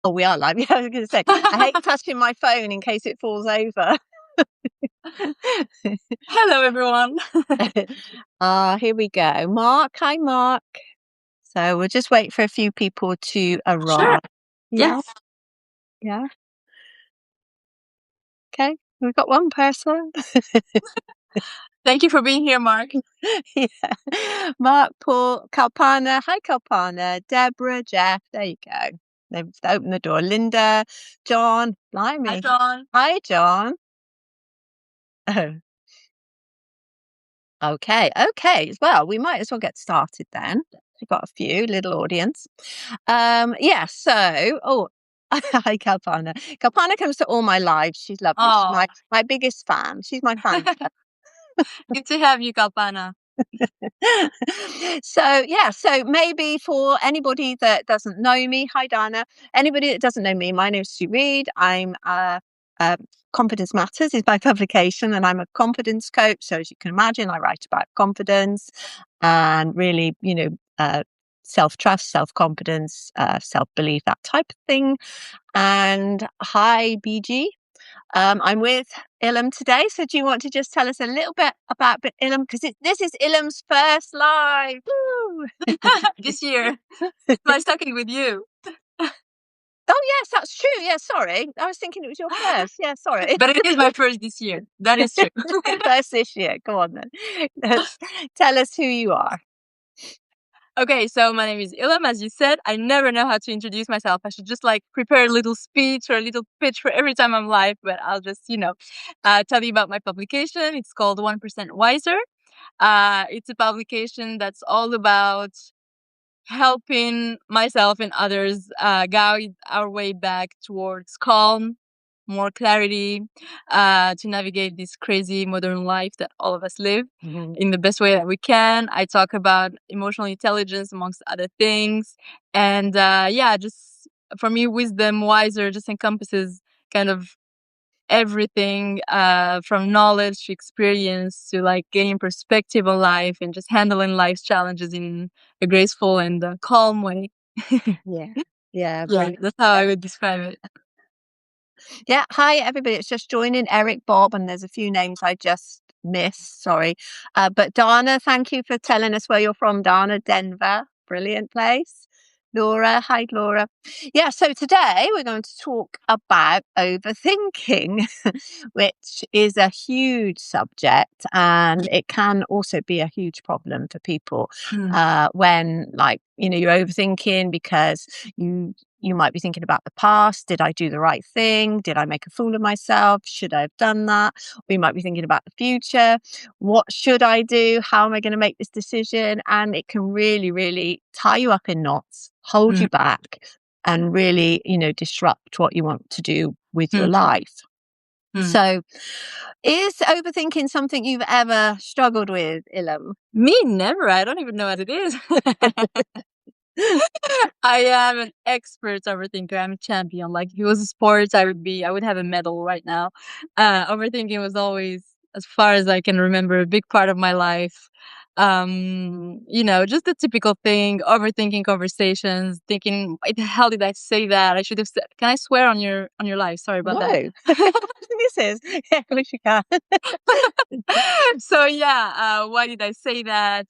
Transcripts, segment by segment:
Oh, we are live. Yeah, I was going to say, I hate touching my phone in case it falls over. Hello, everyone. Here we go. Mark. Hi, Mark. So we'll just wait for a few people to arrive. Sure. Yeah. Yes. Yeah. Okay. We've got one person. Thank you for being here, Mark. Yeah. Mark, Paul, Kalpana. Hi, Kalpana. Deborah, Jeff. There you go. They've opened the door. Linda, John. Blimey. Hi, John. Hi, John. Oh. Okay. Well, we might as well get started then. We've got a few little audience. Yeah, so hi Kalpana. Kalpana comes to all my lives. She's lovely. She's Oh, my biggest fan. She's my fan. good to have you, Kalpana. So maybe for anybody that doesn't know me, hi Dana. Anybody that doesn't know me, my name is Sue Reid. I'm Confidence Matters is my publication, and I'm a confidence coach. So as you can imagine, I write about confidence and really, self-trust, self-confidence, self-belief, that type of thing. And hi, BG. I'm with Ilham today. So do you want to just tell us a little bit about Ilham? Because this is Ilham's first live. Woo! This year, it's nice talking with you. Oh, yes, that's true. Yeah, sorry. I was thinking it was your first. Yeah, sorry. But it is my first this year. That is true. First this year. Go on then. Tell us who you are. Okay, so my name is Ilham. As you said, I never know how to introduce myself. I should just prepare a little speech or a little pitch for every time I'm live, but I'll just, tell you about my publication. It's called 1% Wiser. It's a publication that's all about helping myself and others guide our way back towards calm, more clarity, to navigate this crazy modern life that all of us live in the best way that we can. I talk about emotional intelligence amongst other things. And just for me, wisdom, wiser just encompasses kind of everything from knowledge to experience to gaining perspective on life and just handling life's challenges in a graceful and calm way. Yeah, Yeah, that's how I would describe it. Yeah, hi everybody. It's just joining Eric, Bob, and there's a few names I just missed. Sorry. But Dana, thank you for telling us where you're from, Dana. Denver, brilliant place. Laura, hi Laura. Yeah, so today we're going to talk about overthinking, which is a huge subject, and it can also be a huge problem for people when you're overthinking because you might be thinking about the past. Did I do the right thing? Did I make a fool of myself? Should I have done that? We might be thinking about the future. What should I do? How am I going to make this decision? And it can really, really tie you up in knots, hold you back, and really, disrupt what you want to do with your life. So is overthinking something you've ever struggled with, Ilham? Me, never. I don't even know what it is. I am an expert overthinker. I'm a champion. Like if it was a sport, I would have a medal right now. Overthinking was always, as far as I can remember, a big part of my life. Just the typical thing, overthinking conversations, thinking, why the hell did I say that? I should have said, can I swear on your live? Sorry about that. This is, yeah, of course you can. So why did I say that?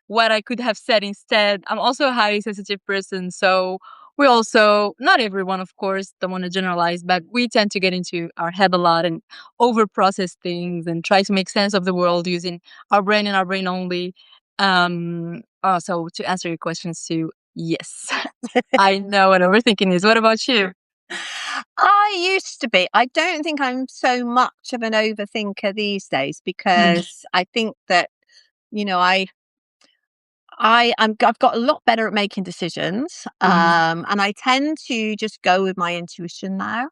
What I could have said instead. I'm also a highly sensitive person, so we also, not everyone, of course, don't want to generalize, but we tend to get into our head a lot and over process things and try to make sense of the world using our brain and our brain only. So to answer your question, Sue, yes, I know what overthinking is. What about you? I used to be. I don't think I'm so much of an overthinker these days because I think that, I've got a lot better at making decisions, and I tend to just go with my intuition now.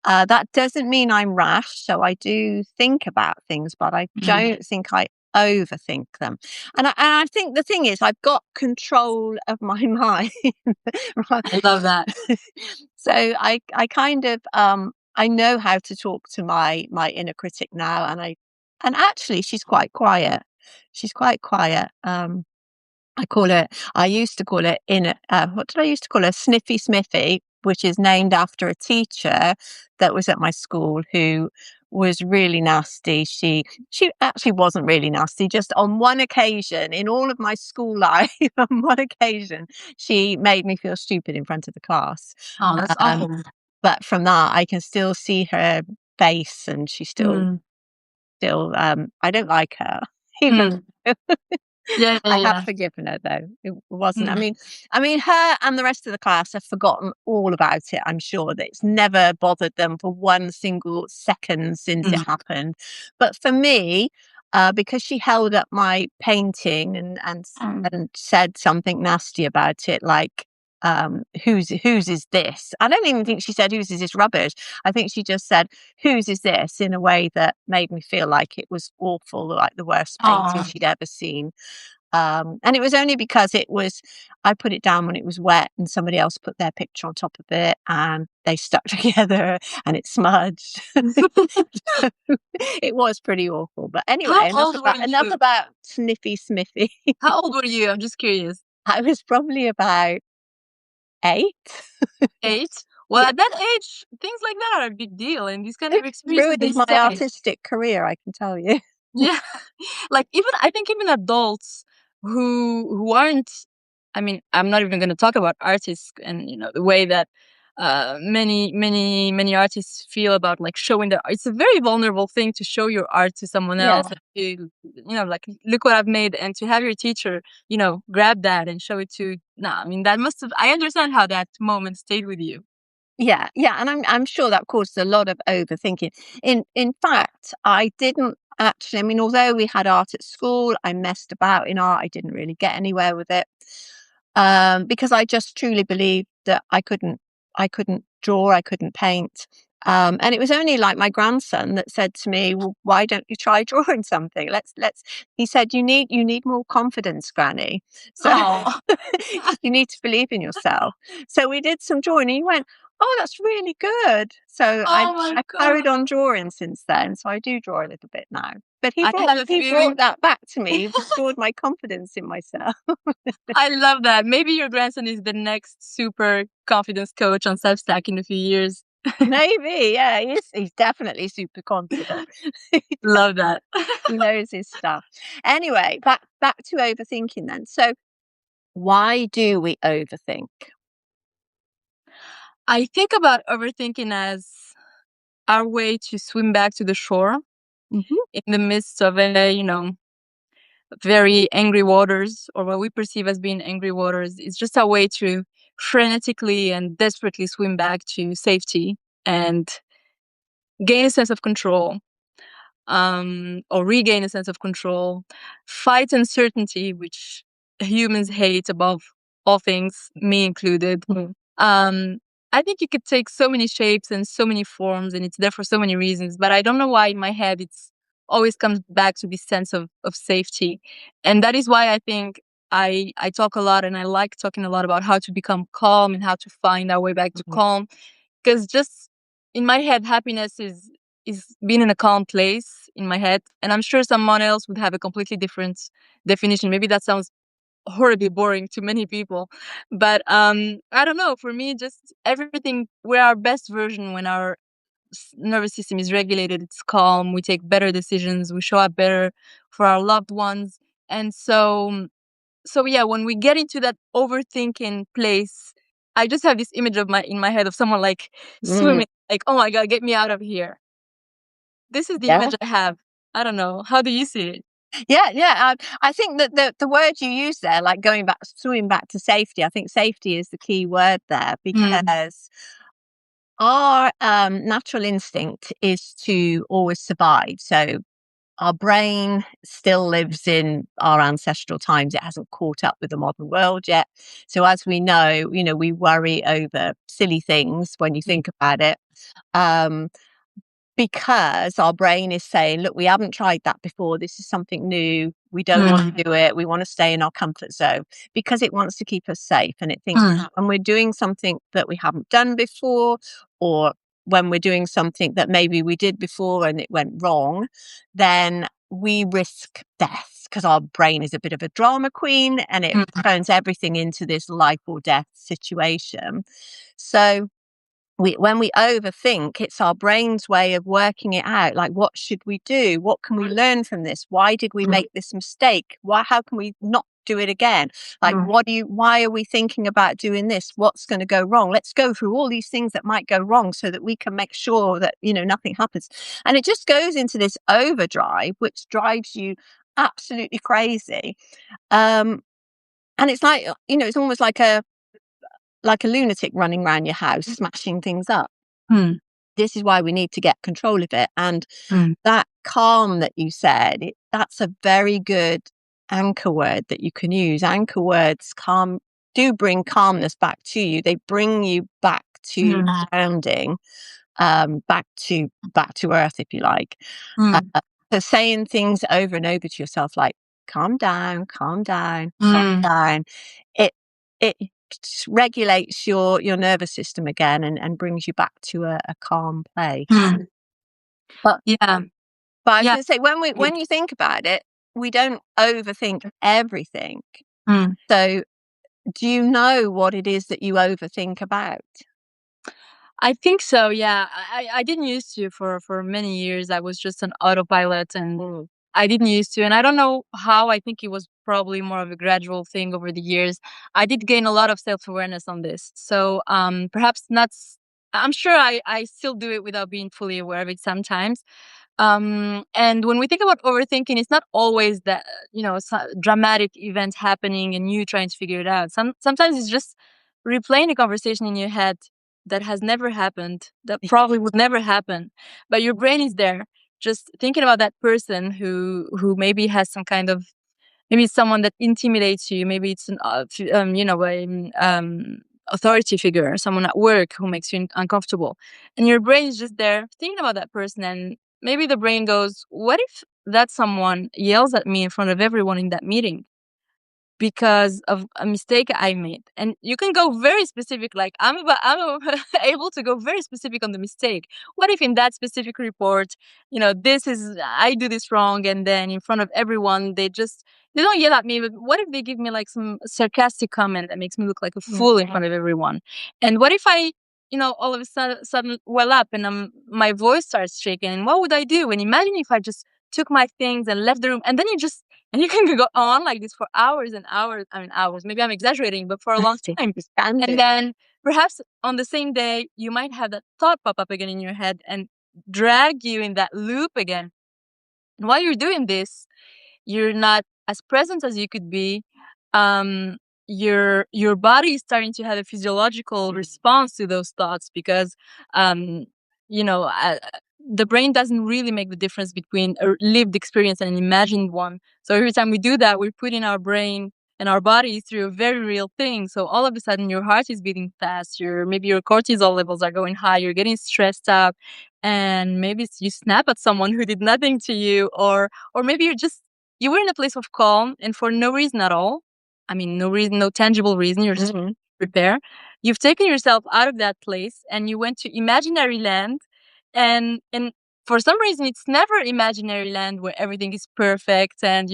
That doesn't mean I'm rash, so I do think about things, but I don't think I overthink them. And I think the thing is, I've got control of my mind. I love that. So I kind of I know how to talk to my inner critic now, and actually she's quite quiet. She's quite quiet. I used to call it what did I used to call her? Sniffy Smithy, which is named after a teacher that was at my school who was really nasty. She actually wasn't really nasty. Just on one occasion in all of my school life, on one occasion, she made me feel stupid in front of the class. Oh, that's Um, awful. but from that, I can still see her face, and she's Mm, still. I don't like her, even. mm. Yeah, yeah, I have yeah. forgiven her though. It wasn't. Mm, I mean, her and the rest of the class have forgotten all about it. I'm sure that it's never bothered them for one single second since it mm, happened. But for me, because she held up my painting mm. and said something nasty about it, like whose is this? I don't even think she said whose is this rubbish. I think she just said whose is this in a way that made me feel like it was awful, like the worst painting Oh. she'd ever seen. And it was only because I put it down when it was wet and somebody else put their picture on top of it and they stuck together and it smudged. It was pretty awful. But How anyway, old were enough you? about Sniffy Smithy. How old were you? I'm just curious. I was probably about 8. 8? Well, Yeah. at that age, things like that are a big deal, and these kind It of experiences, they ruined my stay. artistic career, I can tell you. Yeah. Like, even I think even adults who aren't, I mean, I'm not even gonna talk about artists and, the way that, many artists feel about, like, showing their it's a very vulnerable thing to show your art to someone else Yeah. and like, "Look what I've made," and to have your teacher, grab that and show it to I mean, that must have I understand how that moment stayed with you. Yeah, yeah, and I'm sure that caused a lot of overthinking. In fact, I didn't actually. I mean, although we had art at school, I messed about in art. I didn't really get anywhere with it because I just truly believed that I couldn't draw, I couldn't paint. And it was only like my grandson that said to me, "Well, why don't you try drawing something? Let's." He said, you need more confidence, Granny. So Oh. you need to believe in yourself." So we did some drawing, and he went, "Oh, that's really good." So Oh my I god. carried on drawing since then. So I do draw a little bit now. But I have a he brought feeling that back to me. He restored my confidence in myself. I love that. Maybe your grandson is the next super confidence coach on Substack in a few years. Maybe, yeah, he's definitely super confident. Love that. He knows his stuff. Anyway, back to overthinking then. So why do we overthink? I think about overthinking as our way to swim back to the shore Mhm. in the midst of very angry waters, or what we perceive as being angry waters. It's just a way to frenetically and desperately swim back to safety and gain a sense of control, or regain a sense of control, fight uncertainty, which humans hate above all things, me included. Mm. Um, I think it could take so many shapes and so many forms, and it's there for so many reasons. But I don't know why in my head it's always comes back to this sense of safety, and that is why I think I talk a lot, and I like talking a lot about how to become calm and how to find our way back to Mhm. calm. Because just in my head, happiness is being in a calm place in my head, and I'm sure someone else would have a completely different definition. Maybe that sounds horribly boring to many people, but I don't know. For me, just everything, we're our best version when our nervous system is regulated. It's calm. We take better decisions. We show up better for our loved ones, and so yeah, when we get into that overthinking place, I just have this image of my in my head of someone like Mm, swimming, like, oh my god, get me out of here. This is the yeah. image I have. I don't know. How do you see it? Yeah, yeah. I think that the word you use there, like swimming back to safety, I think safety is the key word there Mm, because our natural instinct is to always survive. So our brain still lives in our ancestral times. It hasn't caught up with the modern world yet. So as we know, we worry over silly things when you think about it. Um, because our brain is saying, look, we haven't tried that before. This is something new. We don't want mm, to do it. We want to stay in our comfort zone because it wants to keep us safe. And it thinks mm, when we're doing something that we haven't done before, or when we're doing something that maybe we did before and it went wrong, then we risk death because our brain is a bit of a drama queen and it turns everything into this life or death situation. So when we overthink, it's our brain's way of working it out. Like, what should we do? What can we learn from this? Why did we make this mistake? How can we not do it again? Like, why are we thinking about doing this? What's going to go wrong? Let's go through all these things that might go wrong so that we can make sure that, nothing happens. And it just goes into this overdrive, which drives you absolutely crazy. And it's like, it's almost like a lunatic running around your house, smashing things up. This is why we need to get control of it. And that calm that you said, that's a very good anchor word that you can use. Anchor words do bring calmness back to you. They bring you back to grounding, back to earth, if you like. So saying things over and over to yourself, like, calm down, calm down, calm down. It regulates your nervous system again and brings you back to a calm place. But Yeah. but I was going to say, when you think about it, we don't overthink everything. So do you know what it is that you overthink about? I think so. Yeah, I didn't used to for many years. I was just an autopilot, and I didn't used to. And I don't know how. I think it was probably more of a gradual thing over the years. I did gain a lot of self-awareness on this. So perhaps not. I'm sure I still do it without being fully aware of it sometimes. And when we think about overthinking, it's not always that, dramatic event happening and you trying to figure it out. Sometimes it's just replaying a conversation in your head that has never happened, that probably would never happen, but your brain is there just thinking about that person who maybe has some kind of, maybe it's someone that intimidates you, maybe it's an authority figure or someone at work who makes you uncomfortable, and your brain is just there thinking about that person. And maybe the brain goes, what if that someone yells at me in front of everyone in that meeting because of a mistake I made? And you can go very specific, like I'm able to go very specific on the mistake. What if in that specific report, I do this wrong, and then in front of everyone, they don't yell at me, but what if they give me like some sarcastic comment that makes me look like a fool in front of everyone? And what if I, all of a sudden well up and my voice starts shaking? And what would I do? And imagine if I just took my things and left the room, and then you can go on like this for hours and hours. I mean, hours. Maybe I'm exaggerating, but for a long time. And then perhaps on the same day, you might have that thought pop up again in your head and drag you in that loop again. And while you're doing this, you're not as present as you could be. Your body is starting to have a physiological response to those thoughts because, you know, uh, the brain doesn't really make the difference between a lived experience and an imagined one. So every time we do that, we're putting our brain and our body through a very real thing. So all of a sudden, your heart is beating fast. Maybe your cortisol levels are going high. You're getting stressed out, and maybe you snap at someone who did nothing to you, or maybe you were in a place of calm and for no reason at all. I mean, no reason, no tangible reason. You're just prepare. You've taken yourself out of that place and you went to imaginary land, and for some reason it's never imaginary land where everything is perfect and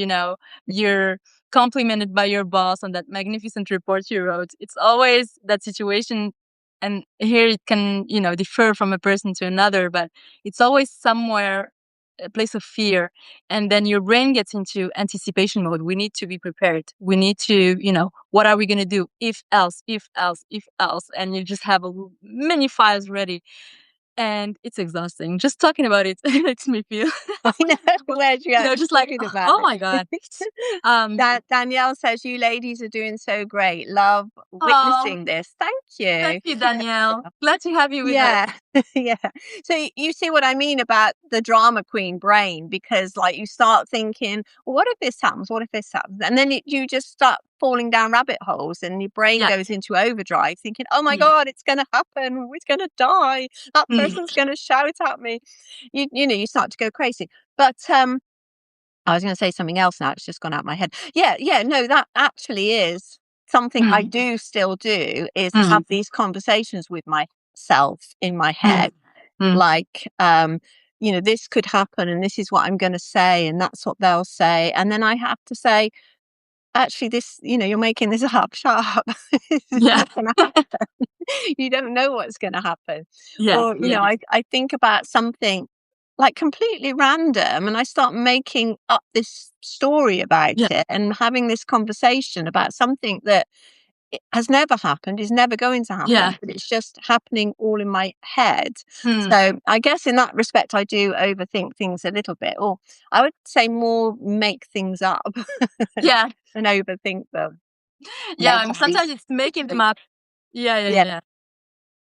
you're complimented by your boss on that magnificent report you wrote. It's always that situation, and here it can differ from a person to another, but it's always somewhere a place of fear. And then your brain gets into anticipation mode. We need to be prepared. We need to, what are we going to do if else, if else, if else? And you just have many files ready. And it's exhausting. Just talking about it makes me feel. I know. Where'd you Just like, about oh my God. That Danielle says you ladies are doing so great. Love witnessing this. Thank you. Thank you, Danielle. Glad to have you with us. Yeah. So you see what I mean about the drama queen brain, because like you start thinking, well, what if this happens? What if this happens? And then you just start falling down rabbit holes and your brain goes into overdrive thinking, oh my God, it's going to happen. We're going to die. That person's going to shout at me. You start to go crazy. But I was going to say something else now. It's just gone out of my head. Yeah. No, that actually is something I do still do, is have these conversations with myself in my head. Like, this could happen and this is what I'm going to say and that's what they'll say. And then I have to say, actually, this, you're making this up. Shut up. This is Yeah. not going to happen. You don't know what's going to happen. Yeah. Or, Yeah. I think about something like completely random and I start making up this story about Yeah. it and having this conversation about something that it has never happened, is never going to Yeah. happen, but it's just happening all in my head. Hmm. So I guess in that respect, I do overthink things a little bit, or I would say more make things up Yeah. than overthink them. Yeah. Make And up these sometimes it's making them stories. up. Yeah. Yeah. Yeah, Yeah.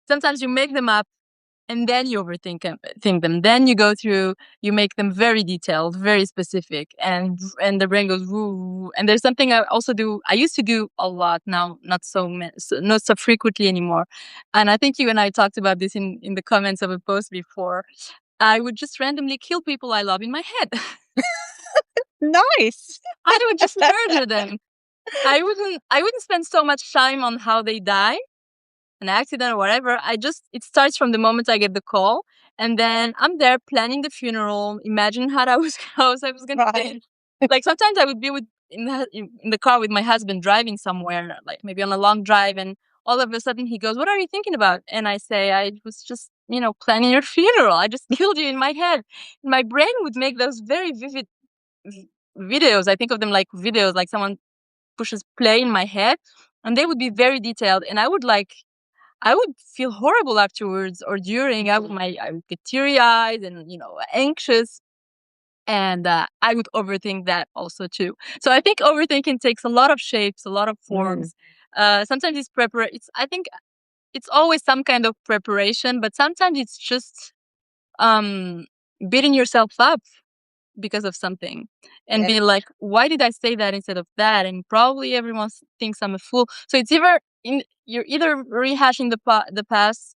Sometimes you make them up and then you think them. Then you go through, you make them very detailed, very specific, and the brain goes woo. And there's something I also do. I used to do a lot. Now, not so frequently anymore. And I think you and I talked about this in the comments of a post before. I would just randomly kill people I love in my head. nice. I would just murder them. I wouldn't spend so much time on how they die, an accident or whatever. It starts from the moment I get the call, and then I'm there planning the funeral, imagine how I was gonna Right. say. Like sometimes I would be in the car with my husband driving somewhere, like maybe on a long drive, and all of a sudden he goes, "What are you thinking about?" And I say, "I was just planning your funeral. I just killed you in my head." My brain would make those very vivid videos. I think of them like videos, like someone pushes play in my head, and they would be very detailed, and I would feel horrible afterwards or during. I would get teary eyed and anxious, and I would overthink that also too. So I think overthinking takes a lot of shapes, a lot of Mm, forms. Sometimes it's It's I think it's always some kind of preparation, but sometimes it's just um, beating yourself up because of something and yeah, being like, why did I say that instead of that? And probably everyone thinks I'm a fool. So you're either rehashing the past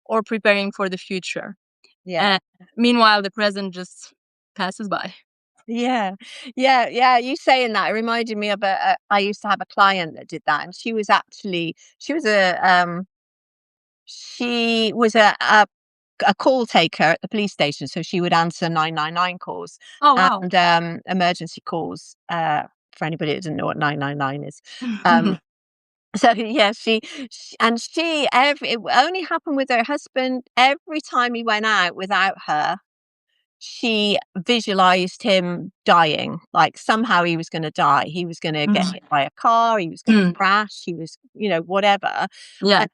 or preparing for the future. yeah. And meanwhile, the present just passes by. Yeah. Yeah, yeah, you saying that, it reminded me of I used to have a client that did that, and she was a call taker at the police station, so she would answer 999 calls Oh wow. and, emergency calls, for anybody that doesn't know what 999 is. Um, so yeah, it only happened with her husband. Every time he went out without her, she visualized him dying, like somehow he was gonna die. He was gonna get Mm. hit by a car, he was gonna Mm. crash, he was, whatever. Yeah.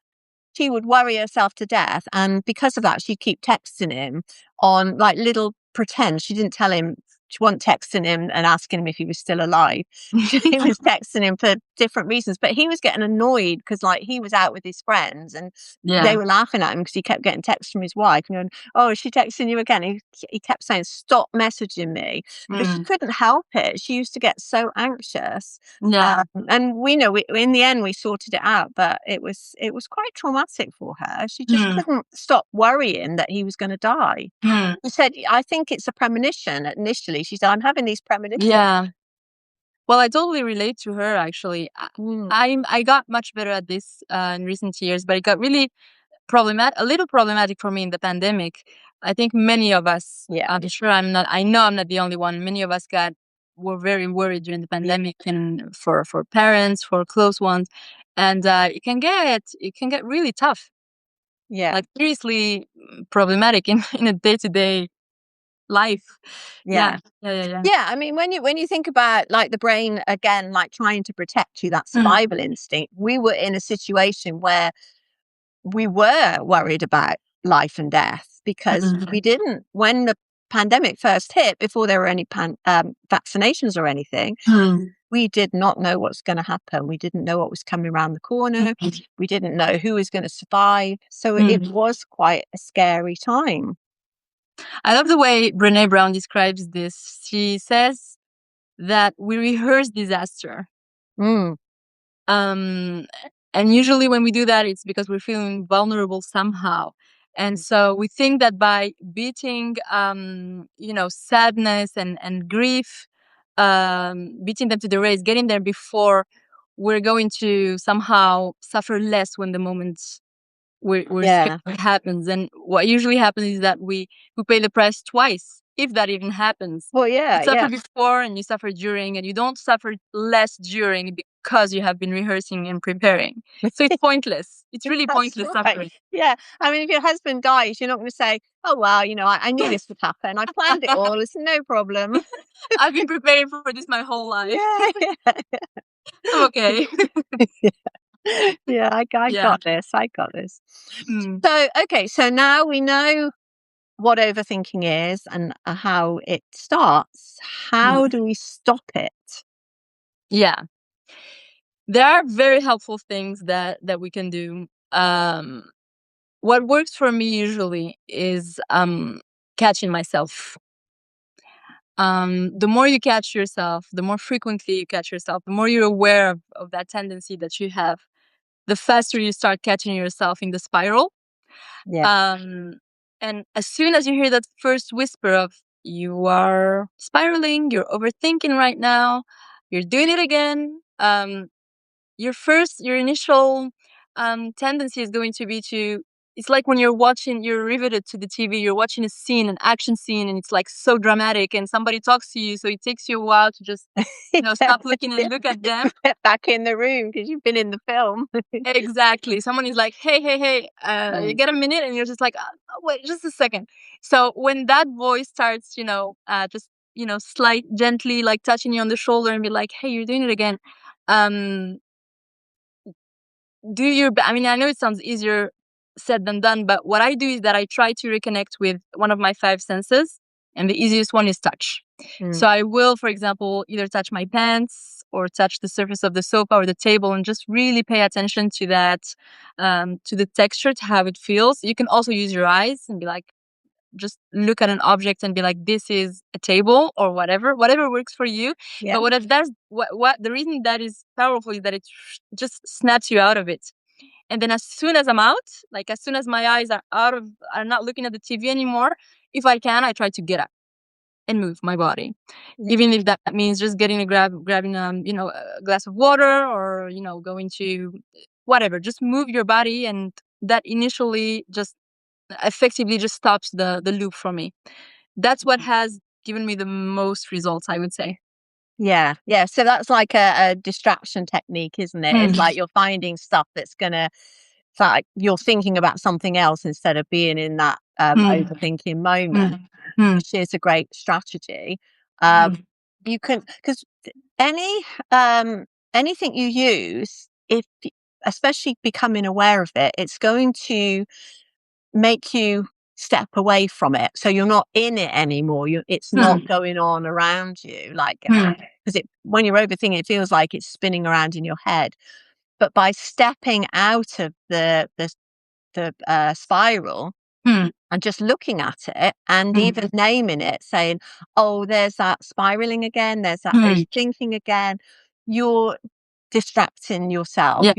She would worry herself to death, and because of that, she'd keep texting him on, like, little pretend. She didn't tell him she wasn't texting him and asking him if he was still alive. She was texting him for different reasons, but he was getting annoyed because, like, he was out with his friends and they Yeah. were laughing at him because he kept getting texts from his wife and going, "Oh, is she texting you again?" He kept saying, "Stop messaging me." But she Mm. couldn't help it. She used to get so anxious. Yeah. And in the end we sorted it out, but it was quite traumatic for her. She just Mm. couldn't stop worrying that he was going to die. Mm. She said, "I think it's a premonition." Initially, she said, "I'm having these premonitions." Yeah. Well, I totally relate to her actually. Mm, I got much better at this in recent years, but it got really a little problematic for me in the pandemic. I think many of us, yeah, I know I'm not the only one. Many of us were very worried during the pandemic, and for parents, for close ones. And it can get really tough, yeah, like seriously problematic in a day-to-day life. yeah. Yeah. Yeah. Yeah. Yeah. Yeah, I mean, when you think about, like, the brain again, like, trying to protect you, that Mm. survival instinct, we were in a situation where we were worried about life and death because Mm. we didn't when the pandemic first hit, before there were any vaccinations or anything, Mm. we did not know what's gonna happen. We didn't know what was coming around the corner. Mm. We didn't know who was gonna survive. So it Mm. was quite a scary time. I love the way Brene Brown describes this. She says that we rehearse disaster. Mm, Um, and usually when we do that, it's because we're feeling vulnerable somehow. And so we think that by beating, sadness and grief, beating them to the race, getting there before, we're going to somehow suffer less when the moment we're scared Yeah. what happens. And what usually happens is that we pay the price twice, if that even happens. Well, You yeah, suffer yeah. before and you suffer during, and you don't suffer less during because you have been rehearsing and preparing. So it's pointless. It's really That's pointless right. suffering. Yeah. I mean, if your husband dies, you're not going to say, "Oh well, I knew this would happen. I planned it all. It's no problem." I've been preparing for this my whole life. Yeah, I'm okay. yeah. Yeah, I Yeah. got this. I got this. Mm, So, okay, so now we know what overthinking is and how it starts. How mm. do we stop it? Yeah. There are very helpful things that we can do. What works for me usually is catching myself. The more you catch yourself, the more frequently you catch yourself, the more you're aware of that tendency that you have, the faster you start catching yourself in the spiral. Yeah. Um, and as soon as you hear that first whisper of you are spiraling, you're overthinking right now, you're doing it again, your initial tendency is going to be to, it's like when you're riveted to the TV, you're watching a scene, an action scene, and it's like so dramatic, and somebody talks to you, so it takes you a while to just, stop looking and look at them. Get back in the room because you've been in the film. Exactly. Someone is like, "Hey, hey, hey, you Mm. get a minute?" And you're just like, Wait, just a second." So when that voice starts, just slight, gently, like touching you on the shoulder and be like, "Hey, you're doing it again," um, I mean, I know it sounds easier said than done, but what I do is that I try to reconnect with one of my five senses, and the easiest one is touch. Mm. So I will, for example, either touch my pants or touch the surface of the sofa or the table and just really pay attention to that, to the texture, to how it feels. You can also use your eyes and be like, just look at an object and be like, this is a table or whatever works for you. Yeah. But what it does, what the reason that is powerful is that it just snaps you out of it. And then as soon as I'm out, like as soon as my eyes are not looking at the TV anymore, if I can, I try to get up and move my body, Yeah. even if that means just grabbing a glass of water, or going to whatever. Just move your body, and that initially just effectively just stops the loop for me. That's what has given me the most results, I would say. Yeah. Yeah. So that's like a distraction technique, isn't it? It's like Mm, you're finding stuff it's like you're thinking about something else instead of being in that mm, overthinking moment, mm, mm, which is a great strategy. Um, mm, you can, because any um, anything you use, especially becoming aware of it, it's going to make you step away from it. So you're not in it anymore. It's not mm, going on around you like, mm, because when you're overthinking, it feels like it's spinning around in your head. But by stepping out of the spiral mm, and just looking at it and mm, even naming it, saying, "Oh, there's that spiraling again. There's that mm. overthinking again." You're distracting yourself. Yeah,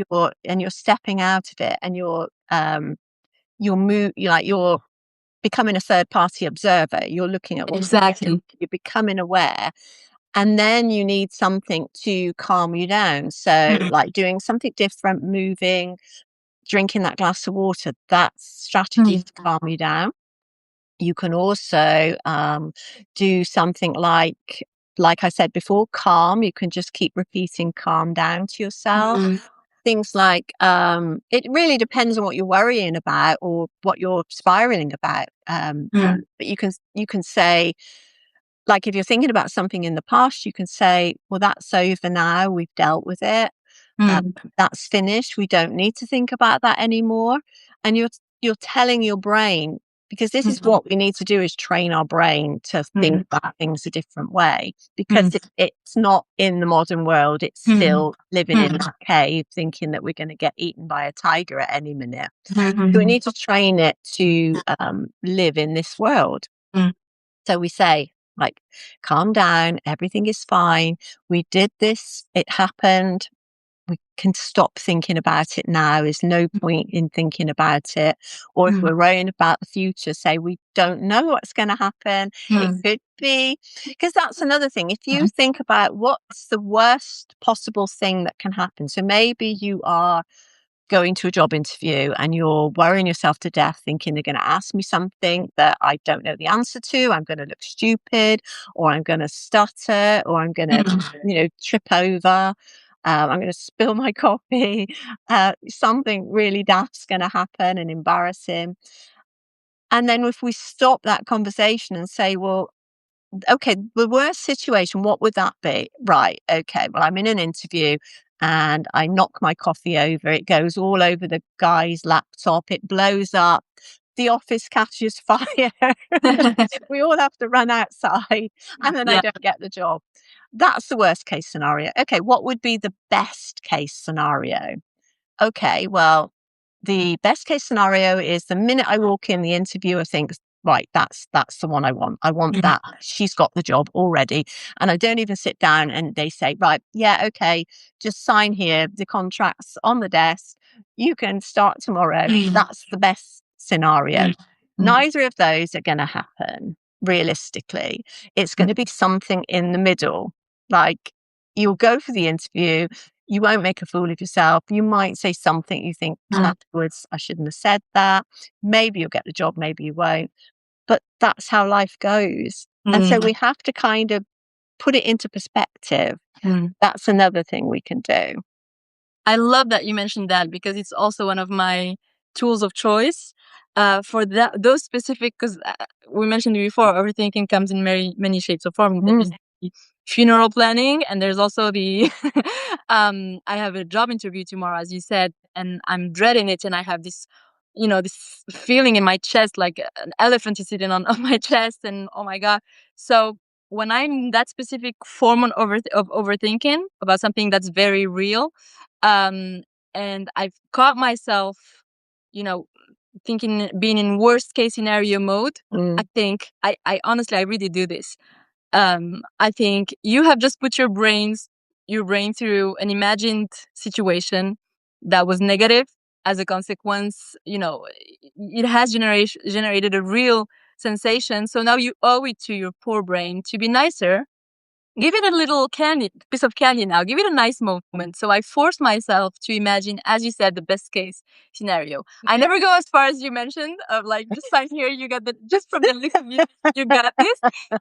You're stepping out of it, and you're becoming a third party observer. You're looking at what's exactly. you're becoming aware, and then you need something to calm you down. So, Mm, like doing something different, moving, drinking that glass of water, that's strategies mm, to calm you down. You can also do something like I said before, calm. You can just keep repeating calm down to yourself. mm, Things like it really depends on what you're worrying about or what you're spiraling about. mm, But you can say, like, if you're thinking about something in the past, you can say, well, that's over now. We've dealt with it. Uh, mm, that's finished. We don't need to think about that anymore. And you're telling your brain, because this is mm, what we need to do, is train our brain to think mm, about things a different way, because mm, it's not in the modern world. It's mm, still living in mm, that cave, thinking that we're going to get eaten by a tiger at any minute. So we mm, need to train it to live in this world. mm, So we say, like, calm down, everything is fine. We did this, it happened. We can stop thinking about it now. There's no point in thinking about it. Or if mm, we're worrying about the future, say, we don't know what's going to happen. It mm, could be, because that's another thing. If you mm, think about what's the worst possible thing that can happen. So maybe you are going to a job interview and you're worrying yourself to death thinking they're going to ask me something that I don't know the answer to, I'm going to look stupid, or I'm going to stutter, or I'm going to, trip over. I'm going to spill my coffee. Something really daft's going to happen and embarrassing. And then if we stop that conversation and say, well, okay, the worst situation, what would that be? Right. Okay. Well, I'm in an interview and I knock my coffee over. It goes all over the guy's laptop. It blows up. The office catches fire. We all have to run outside and then I Yeah. don't get the job. That's the worst case scenario. Okay. What would be the best case scenario? Okay. Well, the best case scenario is the minute I walk in, the interviewer thinks, right, that's the one I want. I want that. She's got the job already. And I don't even sit down and they say, right, yeah, okay, just sign here. The contract's on the desk. You can start tomorrow. That's the best scenario. Neither of those are going to happen realistically. It's going to be something in the middle. Like you'll go for the interview, you won't make a fool of yourself. You might say something you think afterwards, I shouldn't have said that. Maybe you'll get the job, maybe you won't. But that's how life goes. And so we have to kind of put it into perspective. That's another thing we can do. I love that you mentioned that because it's also one of my tools of choice for those specific. Because we mentioned before, overthinking comes in many shapes of form. There's the funeral planning, and there's also the. I have a job interview tomorrow, as you said, and I'm dreading it, and I have this, this feeling in my chest, like an elephant is sitting on my chest, and oh my god. So when I'm in that specific form of overthinking about something that's very real, um, and I've caught myself, you know, thinking being in worst case scenario mode. I think I honestly, I really do this. I think you have just put your brain through an imagined situation that was negative. As a consequence, it has generated a real sensation. So now you owe it to your poor brain to be nicer. Give it a little piece of candy now. Give it a nice moment. So I force myself to imagine, as you said, the best case scenario. I never go as far as you mentioned of like, just sign here, you got just from the look of you, you got this.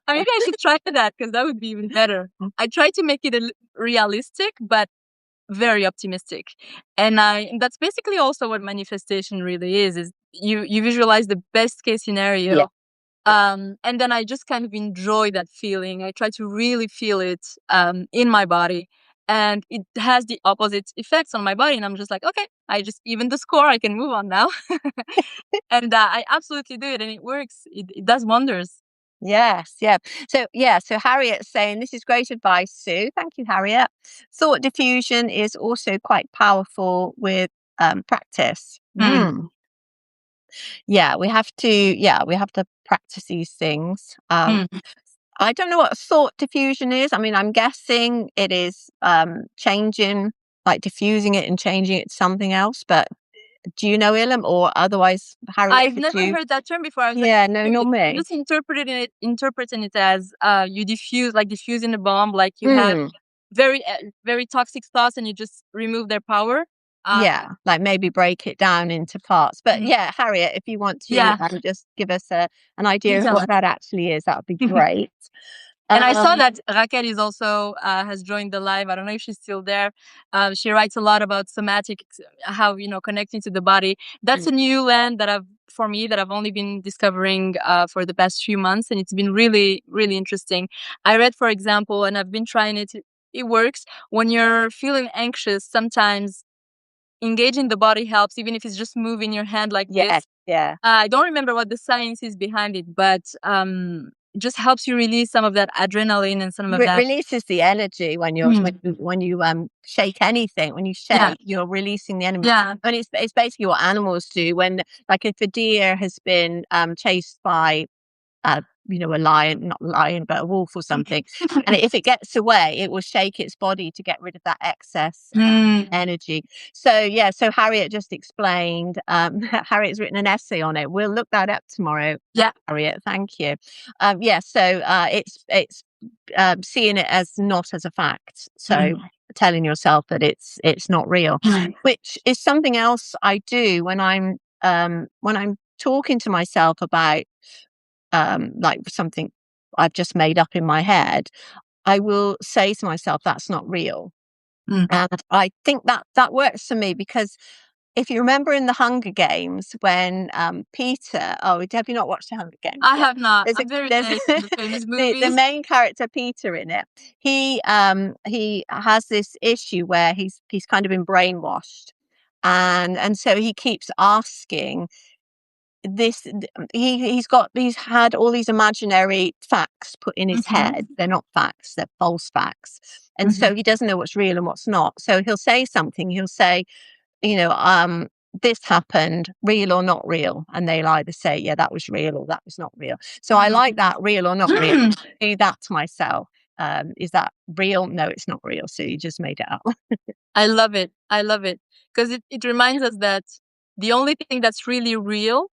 Maybe I should try that because that would be even better. I try to make it realistic, but very optimistic. And that's basically also what manifestation really is you visualize the best case scenario. And then I just kind of enjoy that feeling. I try to really feel it in my body. And it has the opposite effects on my body. And I'm just like, okay, I just even the score. I can move on now. And I absolutely do it. And it works. It does wonders. Yes, yeah. So Harriet's saying this is great advice, Sue. Thank you, Harriet. Thought diffusion is also quite powerful with practice. Yeah, we have to practice these things. I don't know what thought diffusion is. I mean, I'm guessing it is changing, like diffusing it and changing it to something else. But do you know, Ilham, or otherwise, Harriet? I've never heard that term before. I was like, Yeah, no, not I'm me. just interpreting it as you diffuse, like diffusing a bomb, like you have very toxic thoughts and you just remove their power. Yeah, like maybe break it down into parts. But yeah, Harriet, if you want to just give us an idea of what that actually is, that would be great. And I saw that Raquel is also has joined the live. I don't know if she's still there. She writes a lot about somatic, how connecting to the body. That's a new land for me that I've only been discovering for the past few months, and it's been really really interesting. I read, for example, and I've been trying it. It works when you're feeling anxious. Sometimes engaging the body helps, even if it's just moving your hand like this. Yeah. I don't remember what the science is behind it, but it just helps you release some of that adrenaline and some of that. Releases the energy when you shake anything. When you shake, you're releasing the energy. Yeah. And it's basically what animals do when, like, if a deer has been chased by a lion, not a lion, but a wolf or something. And if it gets away, it will shake its body to get rid of that excess energy. So Harriet just explained, Harriet's written an essay on it. We'll look that up tomorrow. Yeah. Harriet, thank you. It's seeing it as not as a fact. So telling yourself that it's not real, which is something else I do when I'm talking to myself about like something I've just made up in my head. I will say to myself, "That's not real." Mm. And I think that that works for me because if you remember in the Hunger Games when, Peter oh, have you not watched the Hunger Games I yet? have not. There's a I'm very there's late to the famous the movies. main character Peter in it. He has this issue where he's kind of been brainwashed, and so he keeps asking this he's had all these imaginary facts put in his Mhm. head. They're not facts, they're false facts, and Mhm. so he doesn't know what's real and what's not. So he'll say something, he'll say, you know, this happened, real or not real? And they'll either say, yeah, that was real or that was not real. So I Mhm. like that real or not real. Do that to myself. Is that real? No, it's not real. So you just made it up. I love it. I love it because it reminds us that the only thing that's really real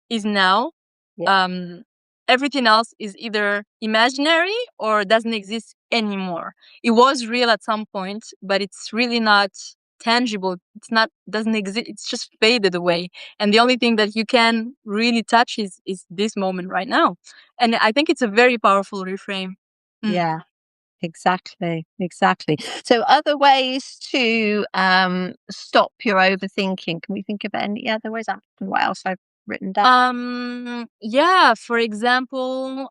is now. Yeah. Um, Everything else is either imaginary or doesn't exist anymore. It was real at some point, but it's really not tangible. It's not doesn't exist. It's just faded away. And the only thing that you can really touch is this moment right now. And I think it's a very powerful reframe. Mm. Yeah. Exactly, exactly. So other ways to stop your overthinking. Can we think of any other ways? I don't know what else I've written down. Yeah, for example,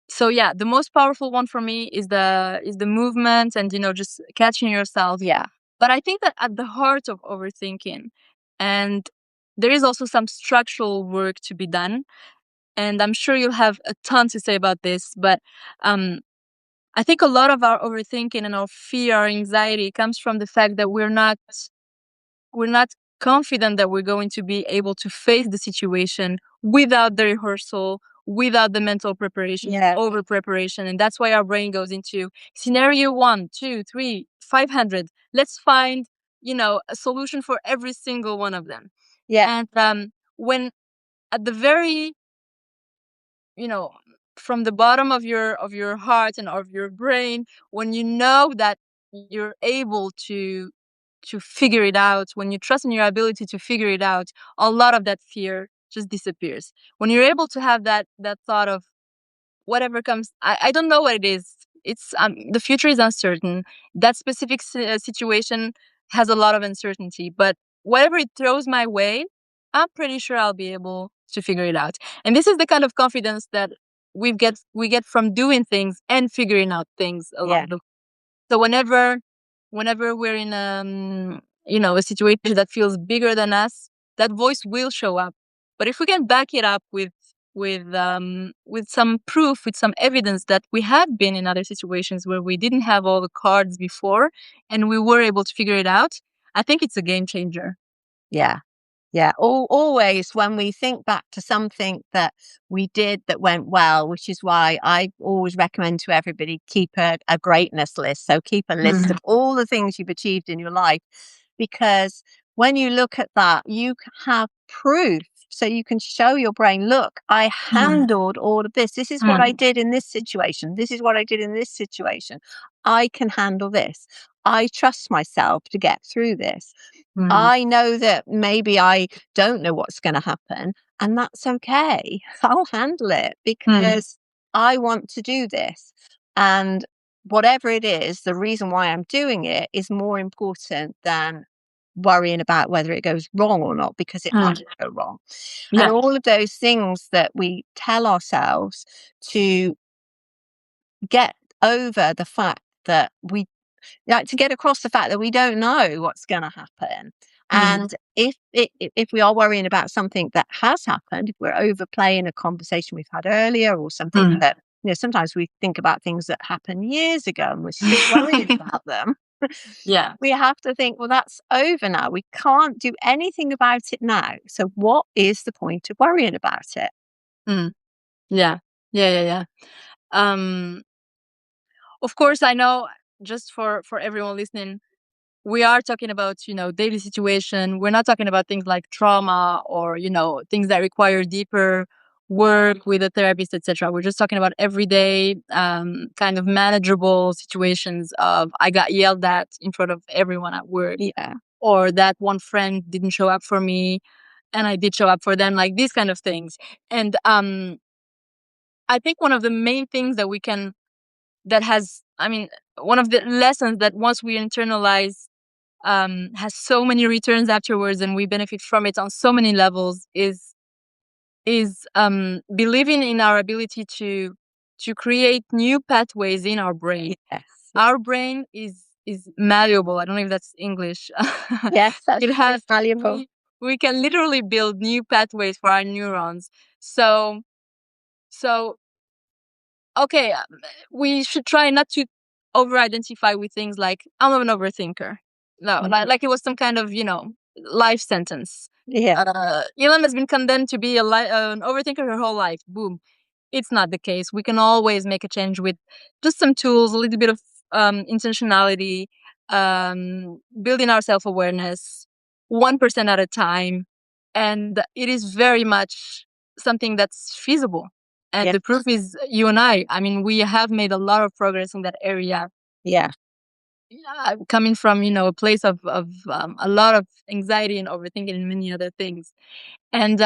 so yeah, the most powerful one for me is the movement and just catching yourself. Yeah, But I think that at the heart of overthinking, and there is also some structural work to be done, and I'm sure you'll have a ton to say about this, but um I think a lot of our overthinking and our fear, our anxiety comes from the fact that we're not confident that we're going to be able to face the situation without the rehearsal, without the mental preparation and yeah, over preparation. And that's why our brain goes into scenario 1, 2, 3, 500. Let's find, a solution for every single one of them. yeah, And when at the very, you know, from the bottom of your heart and of your brain, when you know that you're able to figure it out, when you trust in your ability to figure it out, a lot of that fear just disappears. When you're able to have that thought of whatever comes, I don't know what it is. It's the future is uncertain. That specific situation has a lot of uncertainty, but whatever it throws my way, I'm pretty sure I'll be able to figure it out. And this is the kind of confidence that we get from doing things and figuring out things yeah, along the. So whenever we're in a situation that feels bigger than us, that voice will show up. But if we can back it up with some proof, with some evidence that we have been in other situations where we didn't have all the cards before and we were able to figure it out, I think it's a game changer. yeah. Yeah, always when we think back to something that we did that went well, which is why I always recommend to everybody keep a greatness list. So keep a list of Mm. all the things you've achieved in your life, because when you look at that, you have proof. So you can show your brain, look, I Mm. handled all of this. This is what I Mm. did in this situation. This is what I did in this situation. I can handle this. I trust myself to get through this. Mm. I know that maybe I don't know what's going to happen, and that's okay. I'll handle it Mm. because I want to do this. And whatever it is, the reason why I'm doing it is more important than worrying about whether it goes wrong or not, because it Mm. might go wrong. And Yeah. all of those things that we tell ourselves to get over the fact that we like to get across the fact that we don't know what's going to happen. Mm. And if we are worrying about something that has happened, if we're overplaying a conversation we've had earlier or something Mm. that, sometimes we think about things that happened years ago and we're still worrying about them. Yeah. We have to think, well, that's over now. We can't do anything about it now. So what is the point of worrying about it? Mm. Yeah. Yeah. Yeah. Yeah. Um, of course, I know. Just for everyone listening, we are talking about daily situation. We're not talking about things like trauma or things that require deeper work with a therapist, etc. We're just talking about everyday, kind of manageable situations of I got yelled at in front of everyone at work, Yeah. or that one friend didn't show up for me and I did show up for them, like these kind of things. And I think one of the main things that we can, that has, I mean, one of the lessons that once we internalize, has so many returns afterwards and we benefit from it on so many levels, is believing in our ability to create new pathways in our brain. Yes. Our brain is malleable. I don't know if that's English. Yes, that's It has, valuable. we can literally build new pathways for our neurons. So okay, we should try not to over identify with things like I'm an overthinker. No, like it was some kind of, life sentence. Yeah. Ilham has been condemned to be an overthinker her whole life. Boom. It's not the case. We can always make a change with just some tools, a little bit of intentionality, building our self awareness, 1% at a time. And it is very much something that's feasible. And Yeah. the proof is you and I. I mean, we have made a lot of progress in that area. Yeah. Yeah, coming from, a place of a lot of anxiety and overthinking and many other things. And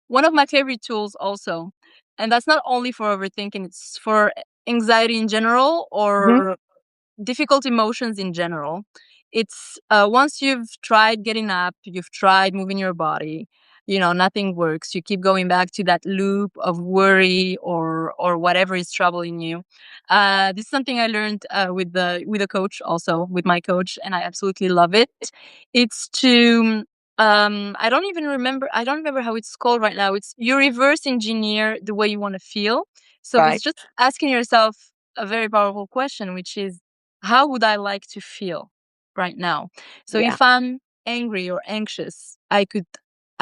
one of my favorite tools also, and that's not only for overthinking, it's for anxiety in general Mhm. or difficult emotions in general. It's once you've tried getting up, you've tried moving your body, nothing works. You keep going back to that loop of worry or whatever is troubling you. This is something I learned with a coach, also with my coach, and I absolutely love it. It's to I don't remember how it's called right now. It's you reverse engineer the way you want to feel. So Right. it's just asking yourself a very powerful question, which is how would I like to feel right now? So Yeah. if I'm angry or anxious,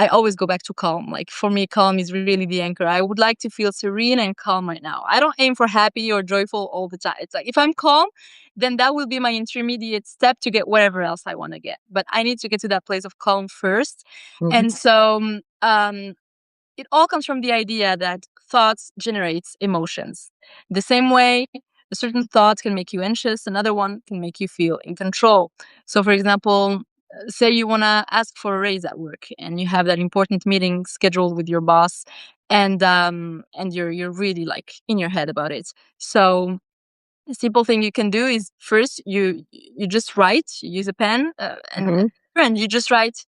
I always go back to calm. Like for me, calm is really the anchor. I would like to feel serene and calm right now. I don't aim for happy or joyful all the time. It's like if I'm calm, then that will be my intermediate step to get whatever else I want to get. But I need to get to that place of calm first. Mhm. And so it all comes from the idea that thoughts generates emotions. The same way a certain thought can make you anxious, another one can make you feel in control. So, for example, say you want to ask for a raise at work, and you have that important meeting scheduled with your boss, and you're really like in your head about it. So, a simple thing you can do is first you just write, you use a pen, Mhm. and you just write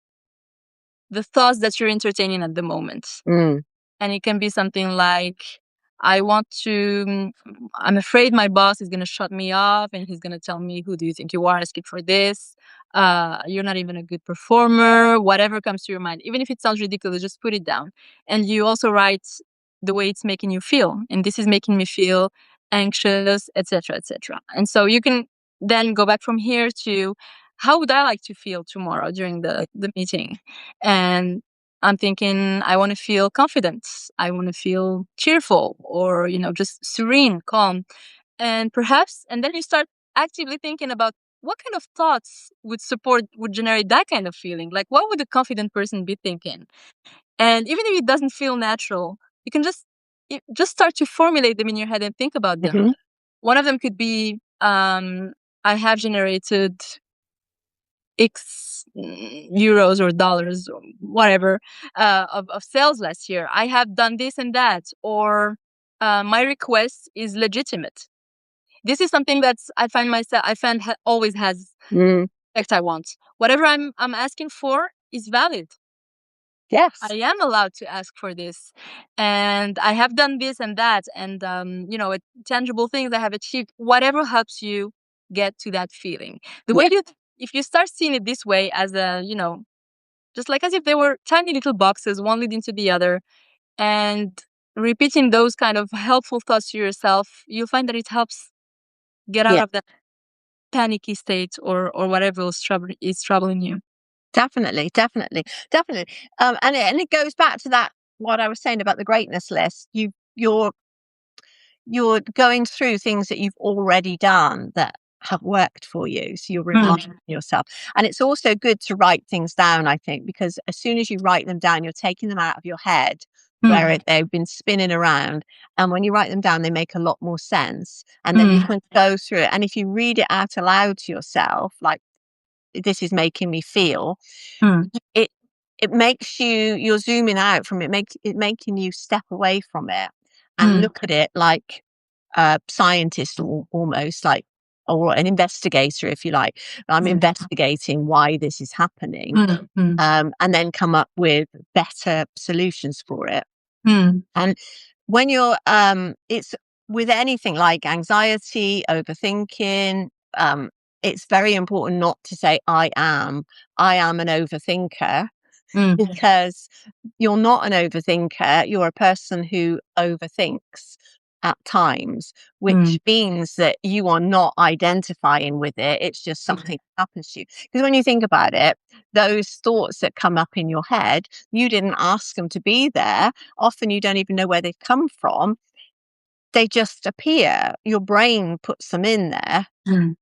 the thoughts that you're entertaining at the moment. Mm. And it can be something like, I want to, I'm afraid my boss is going to shut me off and he's going to tell me, who do you think you are asking for this? You're not even a good performer, whatever comes to your mind. Even if it sounds ridiculous, just put it down. And you also write the way it's making you feel. And this is making me feel anxious, etc., etc. And so you can then go back from here to, how would I like to feel tomorrow during the meeting? And I'm thinking I want to feel confident. I want to feel cheerful or, just serene, calm. And perhaps, and then you start actively thinking about what kind of thoughts would generate that kind of feeling. Like, what would a confident person be thinking? And even if it doesn't feel natural, you can just start to formulate them in your head and think about them. Mhm. One of them could be, I have generated X euros or dollars or whatever of sales last year. I have done this and that, or my request is legitimate. This is something that's I find always has Mm. effect I want. Whatever I'm asking for is valid. I Yes. am allowed to ask for this, and I have done this and that, and tangible things I have achieved. Whatever helps you get to that feeling. The way Yeah. if you start seeing it this way as a, just like as if they were tiny little boxes, one leading to the other, and repeating those kind of helpful thoughts to yourself, you'll find that it helps get out Yeah. of that panicky state or whatever is troubling you. Definitely. Definitely. Definitely. And it goes back to that what I was saying about the greatness list. You're going through things that you've already done that have worked for you. So you're reminding yourself. And it's also good to write things down, I think, because as soon as you write them down, you're taking them out of your head Mm. where they've been spinning around. And when you write them down, they make a lot more sense. And then you Mm. can go through it. And if you read it out aloud to yourself, like, this is making me feel, Mm. it it makes you're zooming out from it, making you step away from it and Mm. look at it like a scientist, or almost like, or an investigator, if you like. I'm Mm. investigating why this is happening, Mm. Mm. and then come up with better solutions for it. Mm. And when you're, it's with anything like anxiety, overthinking, it's very important not to say, I am an overthinker, Mm. because you're not an overthinker. You're a person who overthinks at times, which Mm. means that you are not identifying with it. It's just something that happens to you. Because when you think about it, those thoughts that come up in your head, you didn't ask them to be there. Often you don't even know where they've come from. They just appear. Your brain puts them in there, Mm.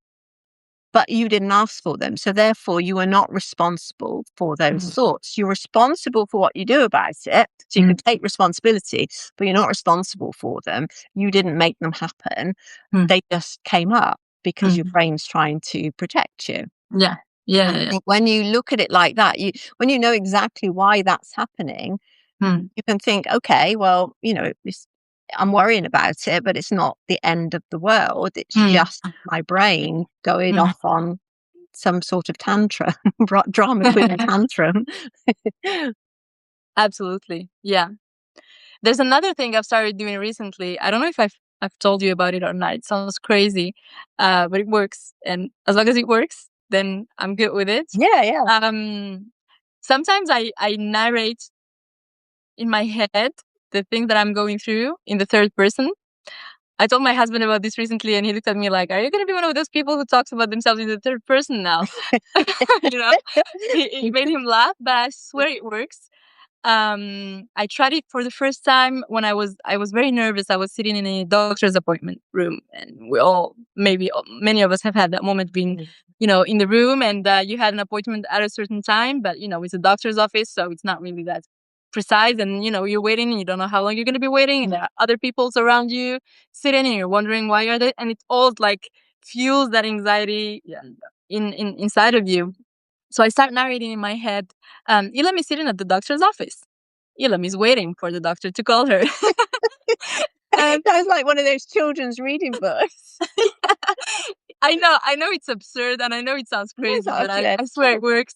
but you didn't ask for them. So therefore, you are not responsible for those thoughts. You're responsible for what you do about it. So you can Mm. take responsibility, but you're not responsible for them. You didn't make them happen. Mm. They just came up because your Mm. brain's trying to protect you. Yeah. Yeah. And I Yeah. think when you look at it like that, when you know exactly why that's happening, Mm. you can think, okay, well, I'm worrying about it, but it's not the end of the world. It's Mm. just my brain going Mm. off on some sort of tantrum, drama queen tantrum. Absolutely. Yeah. There's another thing I've started doing recently. I don't know if I've told you about it or not. It sounds crazy, but it works, and as long as it works, then I'm good with it. Yeah, yeah. Um, Sometimes I narrate in my head the thing that I'm going through in the third person. I told my husband about this recently, and he looked at me like, "Are you going to be one of those people who talks about themselves in the third person now?" you know, it made him laugh, but I swear it works. I tried it for the first time when I was very nervous. I was sitting in a doctor's appointment room, and we all, maybe many of us have had that moment, being in the room, and you had an appointment at a certain time, but it's a doctor's office, so it's not really that precise, and you're waiting, and you don't know how long you're going to be waiting, and there are other people around you sitting, and you're wondering why are they, and it all like fuels that anxiety, inside of you. So I start narrating in my head, Ilham is sitting at the doctor's office. Ilham is waiting for the doctor to call her. And Sounds like one of those children's reading books. I know it's absurd, and I know it sounds That's crazy, not but I, absurd. I swear it works.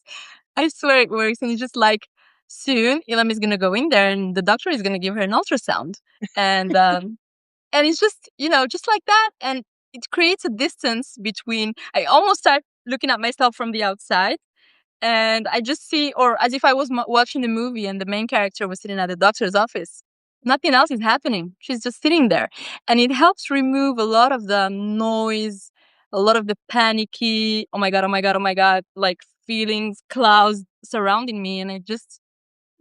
I swear it works. And it's just like, soon Ilham is going to go in there, and the doctor is going to give her an ultrasound. And it's just like that. And it creates a distance between, I almost start looking at myself from the outside, and I just see, or as if I was watching a movie and the main character was sitting at the doctor's office. Nothing else is happening. She's just sitting there. And it helps remove a lot of the noise, a lot of the panicky, oh my God, oh my God, oh my God, like feelings, clouds surrounding me. And it just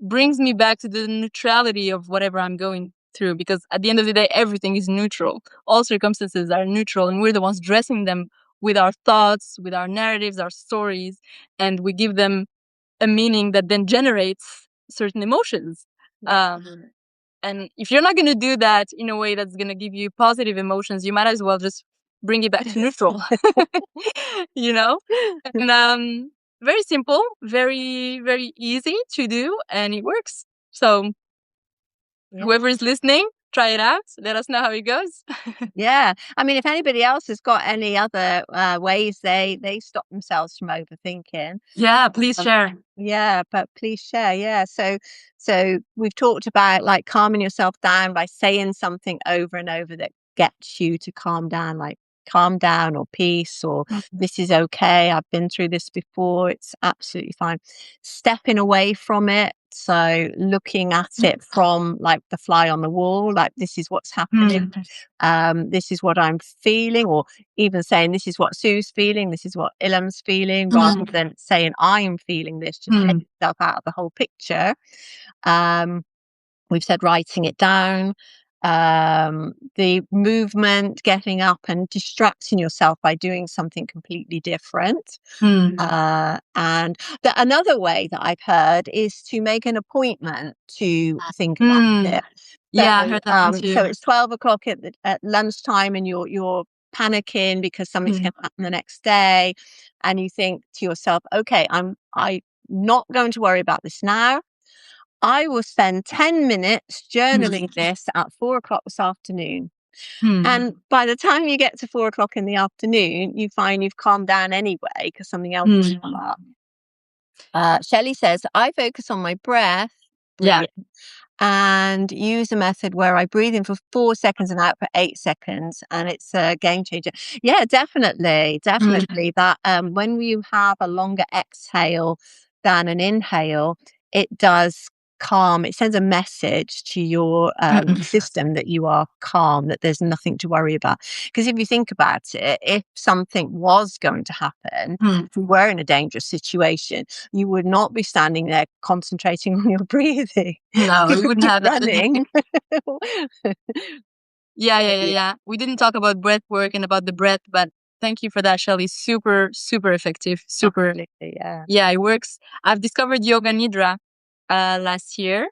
brings me back to the neutrality of whatever I'm going through. Because at the end of the day, everything is neutral. All circumstances are neutral, and we're the ones dressing them with our thoughts, with our narratives, our stories, and we give them a meaning that then generates certain emotions. Um, and if you're not going to do that in a way that's going to give you positive emotions, you might as well just bring it back to neutral. you know? And very simple, very, very easy to do, and it works. So, Yeah. whoever is listening, try it out. Let us know how it goes. Yeah. I mean, if anybody else has got any other ways they stop themselves from overthinking, Yeah, please um, share. yeah, but please share. Yeah. So we've talked about like calming yourself down by saying something over and over that gets you to calm down, like calm down, or peace, or this is okay. I've been through this before. It's absolutely fine. Stepping away from it. So looking at it from like the fly on the wall, like this is what's happening. Mm. This is what I'm feeling, or even saying this is what Sue's feeling, this is what Ilham's feeling, rather Mm. than saying I'm feeling this. Just take Mm. yourself out of the whole picture. Um, we've said writing it down. the movement, getting up and distracting yourself by doing something completely different. And another way that I've heard is to make an appointment to think about it. Yeah, I heard that one So too. it's 12 o'clock at lunchtime, and you're panicking because something's going to happen the next day, and you think to yourself, "Okay, I'm not going to worry about this now. I will spend 10 minutes journaling this at 4 o'clock this afternoon." And by the time you get to 4 o'clock in the afternoon, you find you've calmed down anyway because something else has come up. Shelley says, I focus on my breath. Yeah. And use a method where I breathe in for 4 seconds and out for 8 seconds, and it's a game changer. Yeah, definitely that when you have a longer exhale than an inhale, it does calm. It sends a message to your system that you are calm, that there's nothing to worry about. Because if you think about it, if something was going to happen, if you were in a dangerous situation, you would not be standing there concentrating on your breathing. No, we You would wouldn't be have that. running. Yeah. We didn't talk about breath work and about the breath, but thank you for that, Shelly. Super, super effective. Super. Absolutely, yeah. Yeah, it works. I've discovered yoga nidra last year.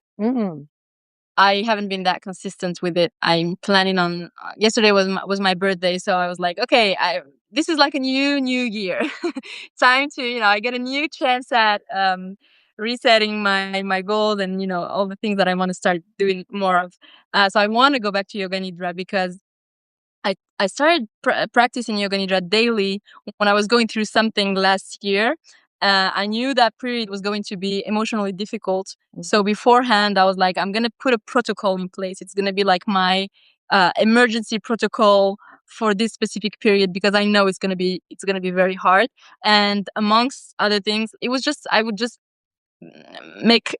I haven't been that consistent with it. I'm planning on. Yesterday was my birthday, so I was like, okay, this is like a new year. Time to I get a new chance at resetting my goals and all the things that I want to start doing more of. So I want to go back to yoga nidra because I started practicing yoga nidra daily when I was going through something last year. I knew that period was going to be emotionally difficult. So beforehand, I was like, I'm going to put a protocol in place. It's going to be like my emergency protocol for this specific period because I know it's going to be very hard. And amongst other things, I would just make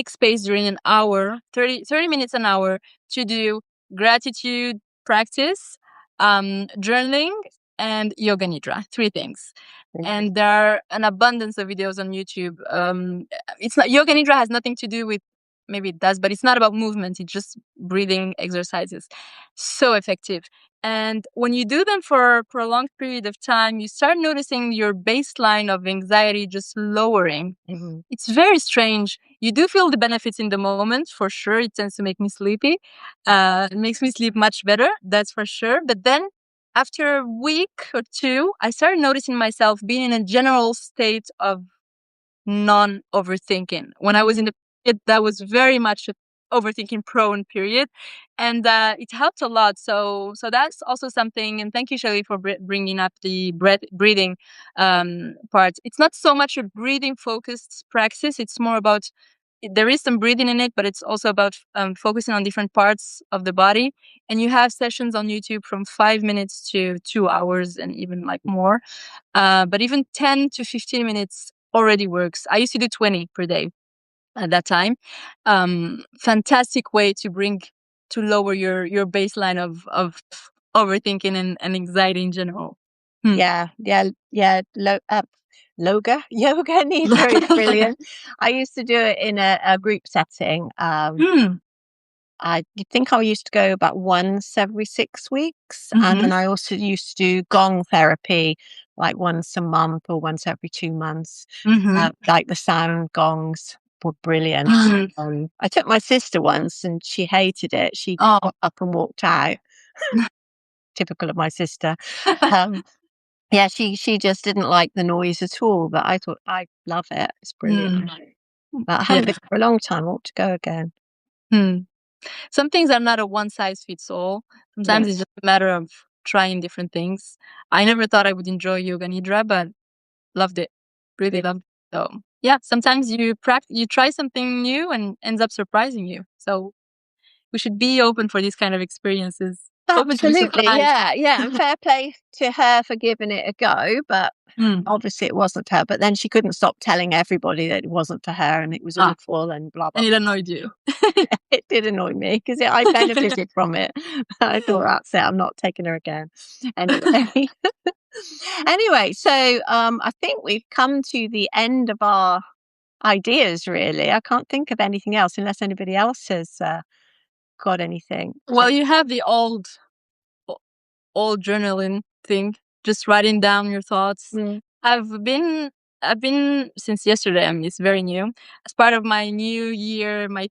space during an hour, 30 minutes an hour to do gratitude practice, journaling, and yoga nidra. 3 things. And there are an abundance of videos on YouTube. It's not yoga nidra has nothing to do with, maybe it does, but it's not about movement. It's just breathing exercises. So effective. And when you do them for a prolonged period of time, you start noticing your baseline of anxiety just lowering. It's very strange. You do feel the benefits in the moment, for sure. It tends to make me sleepy. It makes me sleep much better, that's for sure. But then after a week or two, I started noticing myself being in a general state of non-overthinking. When I was in the period that was very much a overthinking prone period, and it helped a lot. So that's also something. And thank you, Shelley, for bringing up the breathing part. It's not so much a breathing focused practice. It's more about, there is some breathing in it, but it's also about focusing on different parts of the body. And you have sessions on YouTube from 5 minutes to 2 hours and even like more. But even 10 to 15 minutes already works. I used to do 20 per day at that time. Fantastic way to lower your baseline of overthinking and anxiety in general. Yeah. Yoga nidra is brilliant. I used to do it in a group setting. I think I used to go about once every 6 weeks. And then I also used to do gong therapy like once a month or once every 2 months. Like the sound gongs were brilliant. I took my sister once and she hated it. She got up and walked out. Typical of my sister. Yeah, she just didn't like the noise at all, but I thought, I love it. It's brilliant. But I haven't been for a long time. I ought to go again. Some things are not a one size fits all. Sometimes it's just a matter of trying different things. I never thought I would enjoy yoga nidra, but loved it. Really loved it. So yeah, sometimes you try something new and ends up surprising you. So we should be open for these kind of experiences. Open to be Absolutely, surprised. yeah, and fair play to her for giving it a go, but obviously it wasn't her. But then she couldn't stop telling everybody that it wasn't for her and it was awful and blah blah. And it annoyed you. It did annoy me because I benefited from it. I thought, that's it, I'm not taking her again. Anyway, so I think we've come to the end of our ideas. Really, I can't think of anything else unless anybody else has got anything? Well, you have the old journaling thing, just writing down your thoughts. Mm. I've been I've been since yesterday. I mean, it's very new. As part of my new year, my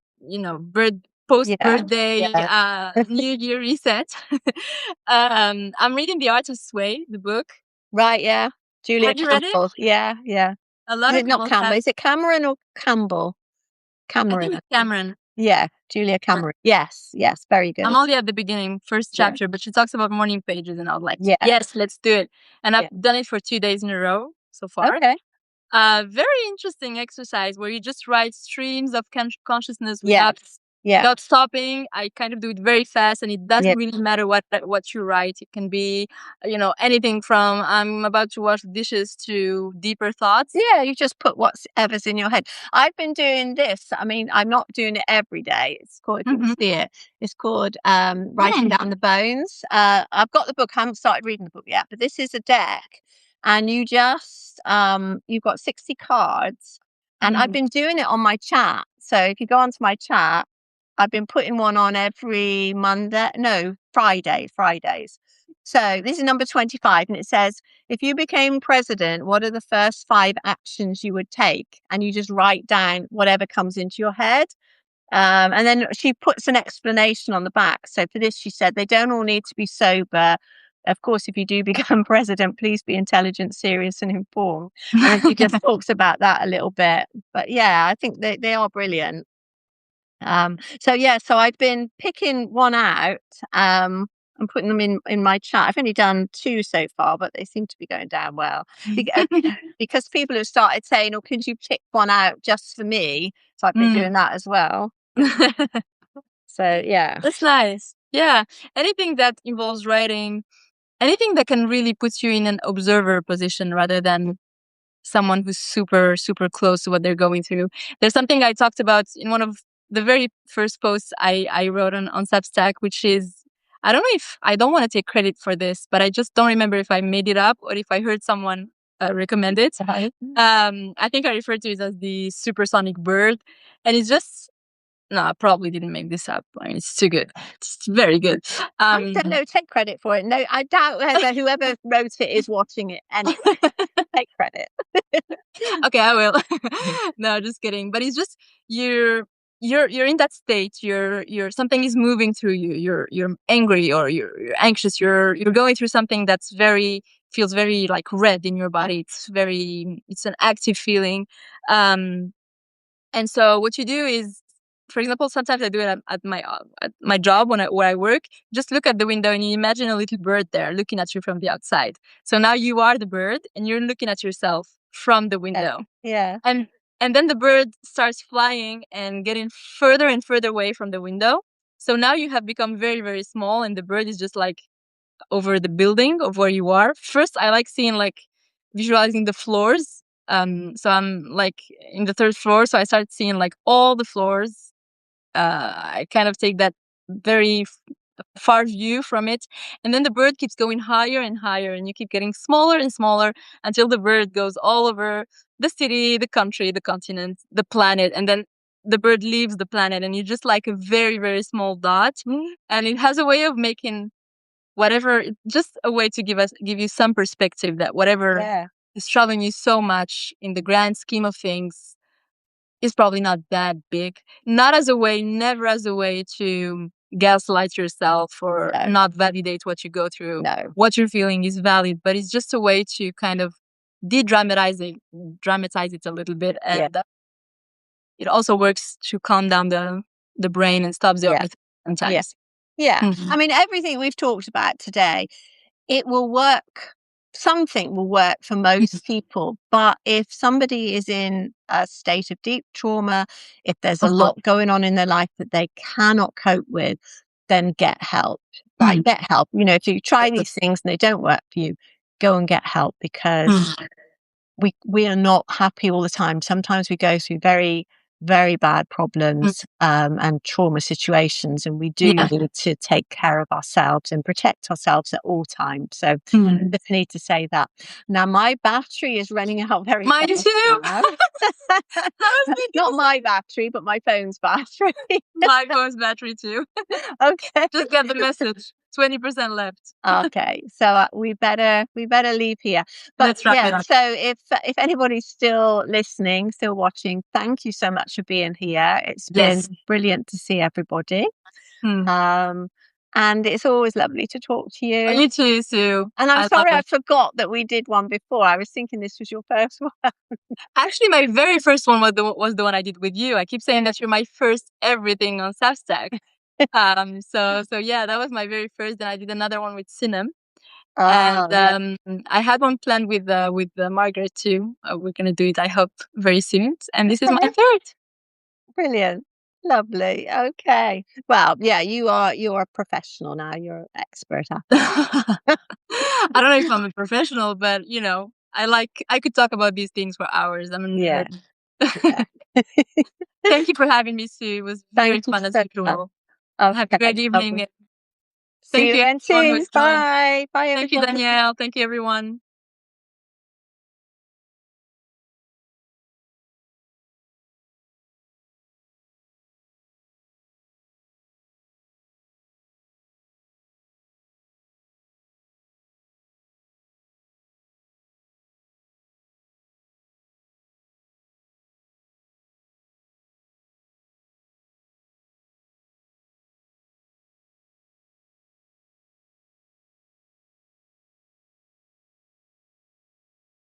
post Yeah, birthday yeah. New Year reset. I'm reading The Artist's Way, the book. Right, yeah. Julia Have you read it? Campbell. Yeah, yeah. A lot Is of it not people Campbell? have. Is it Cameron or Campbell? I think Cameron. it's Cameron. Yeah, Julia Cameron. Yes, yes, very I'm good. only at the beginning, first Yeah, chapter, but she talks about morning pages, and I was like, yeah, yes, let's do it. And I've yeah. done it for 2 days in a row so far. Okay. Very interesting exercise where you just write streams of consciousness Yeah, yeah, without stopping. I kind of do it very fast, and it yeah. doesn't really matter what you write. It can be, anything from I'm about to wash dishes to deeper thoughts. Yeah, you just put whatever's in your head. I've been doing this. I mean, I'm not doing it every day. It's called, if you can Mm-hmm. see it, it's called Writing Down the Bones. I've got the book. I haven't started reading the book yet, but this is a deck. And you just, you've got 60 cards. And I've Mm-hmm. been doing it on my chat. So if you go onto my chat, I've been putting one on every Fridays. So this is number 25, and it says, if you became president, what are the first 5 actions you would take? And you just write down whatever comes into your head. And then she puts an explanation on the back. So for this, she said, they don't all need to be sober. Of course, if you do become president, please be intelligent, serious, and informed. And then she just talks about that a little bit. But yeah, I think they are brilliant. So I've been picking one out and putting them in my chat. I've only done 2 so far, but they seem to be going down well. Because, because people have started saying, "Oh, could you pick one out just for me?" So I've been Mm. doing that as well. So yeah, That's nice. Yeah. Anything that involves writing, anything that can really put you in an observer position rather than someone who's super, super close to what they're going through. There's something I talked about in one of the very first posts I wrote on Substack, which is, I don't know if I don't want to take credit for this, but I just don't remember if I made it up or if I heard someone recommend it. right. I think I referred to it as the supersonic bird. And it's just, no, I probably didn't make this up. I mean, it's too good. It's very good. I don't know. Take credit for it. No, I doubt whoever wrote it is watching it anyway. Take credit. Okay, I will. No, just kidding. But it's just you're in that state. You're something is moving through you. You're angry or you're anxious. You're going through something that's feels very like red in your body. It's an active feeling. Um, and so what you do is, for example, sometimes I do it at my job where I work. Just look at the window and you imagine a little bird there looking at you from the outside. So now you are the bird and you're looking at yourself from the window. Yeah. And then the bird starts flying and getting further and further away from the window. So now you have become very, very small and the bird is just like over the building of where you are. First, I like seeing like visualizing the floors. So I'm like in the 3rd floor. So I start seeing like all the floors. I kind of take that very far view from it. And then the bird keeps going higher and higher and you keep getting smaller and smaller until the bird goes all over the city, the country, the continent, the planet. And then the bird leaves the planet and you're just like a very, very small dot. And it has a way of making just a way to give you some perspective that whatever Yeah. is troubling you so much in the grand scheme of things is probably not that big. Never as a way to gaslight yourself or No. not validate what you go through. No. What you're feeling is valid, but it's just a way to kind of dramatize it a little bit. And it also works to calm down the brain and stop the Yeah. overthinking Yeah. sometimes. Yeah. Mhm. I mean, everything we've talked about today, it will work. Something will work for most people. But if somebody is in a state of deep trauma, if there's a lot going on in their life that they cannot cope with, then get help. Right? Get help. If you try these things and they don't work for you, go and get help, because we are not happy all the time. Sometimes we go through very very bad Mm. problems and trauma situations, and we do Yeah. need to take care of ourselves and protect ourselves at all times. So Mm. just need to say that. Now my battery is running out very Mine fast too. now. I was thinking Not the my battery, but my phone's battery. same. My phone's battery too. Okay. Just get the message. 20% left. Okay, so we better leave here. But Let's wrap yeah, it up. so if anybody's still listening, still watching, thank you so much for being here. It's been Yes. brilliant to see everybody. Mm. Um, and it's always lovely to talk to you. You too, Sue. And I'm I love sorry I it. forgot that we did one before. I was thinking this was your first one. Actually, my very first one was the one I did with you. I keep saying that you're my first everything on Substack. So yeah, that was my very first. Then I did another one with Sinem, and Oh, I had one planned with Margaret too. We're gonna do it, I hope, very soon. And this is my third. brilliant. Lovely. Okay. Well, yeah, you're a professional now. You're an expert at it. I don't know if I'm a professional, but I could talk about these things for hours. I'm a Yeah, nerd. yeah. Thank you for having me, Sue. It was very Thank you fun as so much. usual. Have a great Okay, evening. lovely. And See thank you you again everyone who soon. has joined. Bye. Bye, Thank you, everybody. Danielle. Thank you, everyone.